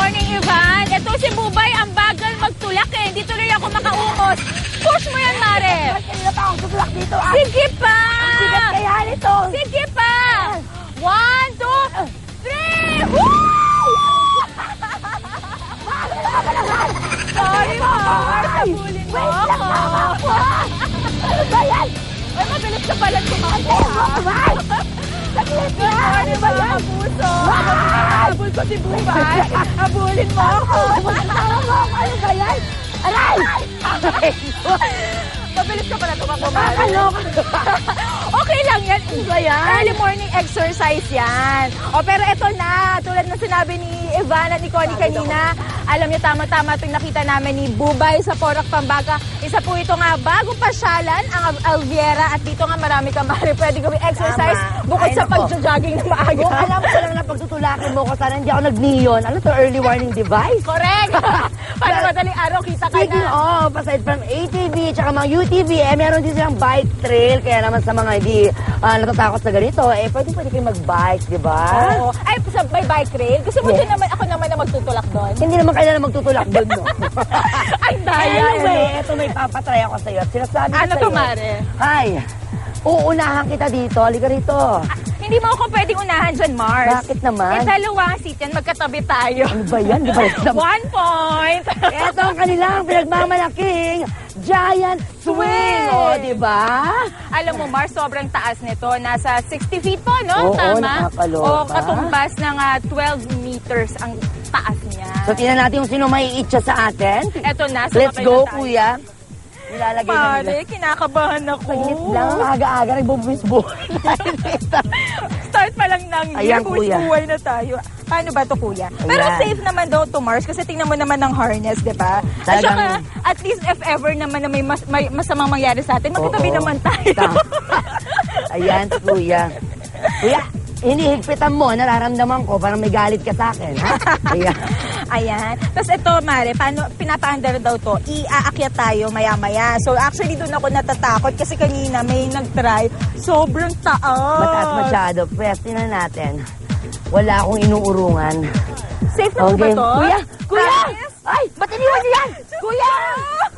morning, Ivan. Ito si Bubay, ang bagal magtulak eh. Hindi tuloy ako makaumos. Push mo yan, Mare. Kanina pa akong tutulak dito. Sige pa! Sigat kaya nito. Sige pa! 1, 2, 3! Woo! Sorry, Mars. Sabulin mo ako. Ano ba yan? Ay, mabilis ka pala tumakbo. Saglit Good morning, mga kapuso. Habul ko si Bubay. Habulin mo ako. Tama mo ako. Ano ba yan? Aray! Mabilis ka pala tumakbo, Mari. Okay lang yan. ba yan? Early morning exercise yan. O, pero eto na. Tulad ng sinabi ni Ivan at ni Connie kanina, alam niyo, tama-tama itong nakita namin ni Bubay sa Porac, Pampanga. Isa po ito nga, bagong pasyalan ang Alviera at dito nga marami kang pwede gawing exercise bukod sa pag-jogging na maaga. Kung alam ko lang na pagtutulakin mo ko, sana hindi ako nag-neon. Ano to, early warning device? Correct! Para madaling araw, kita ka Speaking na. of, aside from ATV tsaka mga UTV, meron din silang bike trail. Kaya naman sa mga hindi natatakot sa ganito, pwede kayo mag-bike, di ba? Oo. Ay, sa may bike trail. Gusto mo din naman, ako naman na magtutulak doon? Hindi naman kailangan magtutulak doon, no? Ay, daya. Anyway, eto may papatry ako sa'yo. Sinasabi ko Ano sa'yo. to, Mare? Hi, uunahan kita dito. Halika rito. Hindi mo ako pwedeng unahan dyan, Mars. Bakit naman? Dalawang seat yan, magkatabi tayo. Ano ba yan? Di ba yan? 1 point. Ito ang kanilang pinagmamalaking Giant Swing. O, di ba? Alam mo, Mars, sobrang taas nito. Nasa 60 feet po, no? Oo, Tama? nakakaloka. O, katumbas ng 12 meters ang taas niya. So, tingnan natin yung sino may itcha sa aten. Eto na. Let's sumakay go, na tayo. kuya. Nilalagay na nila. Pare, kinakabahan ako. Saglit lang, aga-aga, nagbubuwis-buhay. Start pa lang ng Ayan, kuya. buhay na tayo. Paano ba to, kuya? Pero Ayan. safe naman daw to, Mars, kasi tingnan mo naman ng harness, di ba? At Talagang- saka, at least if ever naman na may masamang mangyari sa atin, magkatabi Oo. naman tayo. Ayan, si kuya. Kuya, hinihigpitan mo, nararamdaman ko, parang may galit ka sa akin. Ha? Ayan. Ayan. Tapos ito, Mare, pinapaandar daw to, iaakyat tayo maya-maya. So actually, doon ako natatakot kasi kanina may nag-try. Sobrang taas. Mataas masyado. Pwede na natin. Wala akong inuurungan. Safe na po ba to? Kuya! Kuya! Promise? Ay! Ba't iniwan niyo yan? Kuya!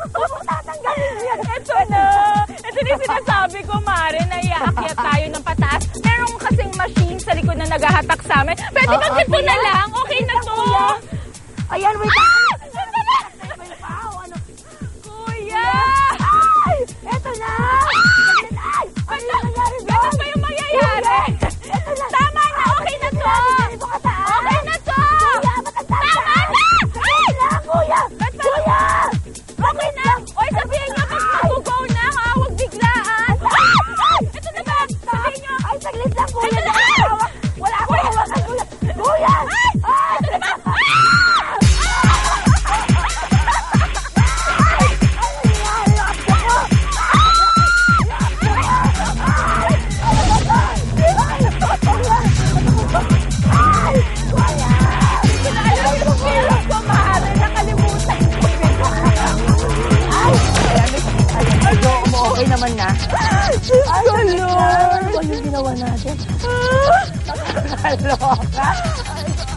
Huwag mo tatanggalin niyo yan. Ito na. Ito na yung sinasabi ko, Mare, na iaakyat tayo ng pataas. Meron kasing machine sa likod na naghahatak sa amin. Pwede ba dito kuya? na lang? Okay na to. Ayan, wait. May pao, ano? Kuya! Ay! Eto na! Ay! Ano nangyari Ano doon? ba yung mangyayari? Eto na! Tama na, okay na to. Ganito ka taas. Okay na to. Kuya, ba't ang taas? Tama na! Ay! Kuya! Ba't pa- Kuya! Okay na. Oy, sabihin niyo pag mag-go na, ha? Huwag biglaan. Ay! Ito na ba? Sabihin niyo. Ay, saglit lang, kuya. Ito na. Wala akong hawakan, kuya. Kuya! Ay! Ito na ba? Okay naman na. Ay, Lord! Ano yung ginawa natin? Nakakaloka.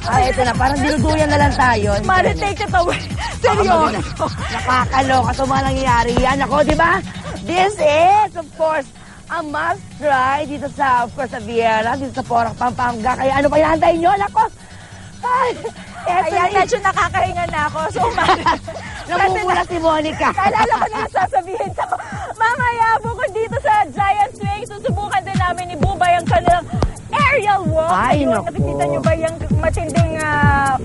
Ay, ito na. Parang dinuduyan na lang tayo. Mare, take it away. Seryoso. Nakakaloka. Ito mga nangyayari yan. Ako, di ba? This is, of course, a must try dito sa, of course, sa Viera, dito sa Porac, Pampanga. Kaya ano pa hinahantay nyo? Nako! Ay, eto Ayan, na. medyo nakakahinga na ako. So, Mare, Namumula si Monica. naalala ko na yung sasabihin ko. Mamaya, bukod dito sa Giant Swing, susubukan din namin ni Bubay ang kanilang aerial walk. Ay, Ayun, naku. nakikita nyo ba yung matinding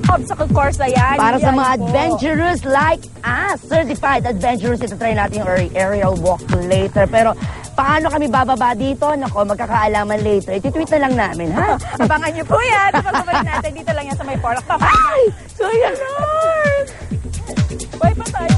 obstacle course na yan? Para sa Yan mga po. adventurous like us, certified adventurous, ito try natin yung aerial walk later. Pero paano kami bababa dito? Nako, magkakaalaman later. Ititweet na lang namin, ha? Abangan nyo po yan. Pag-abalik natin, dito lang yan sa may Porac. Ay! Kuya Lord! Bye pa tayo.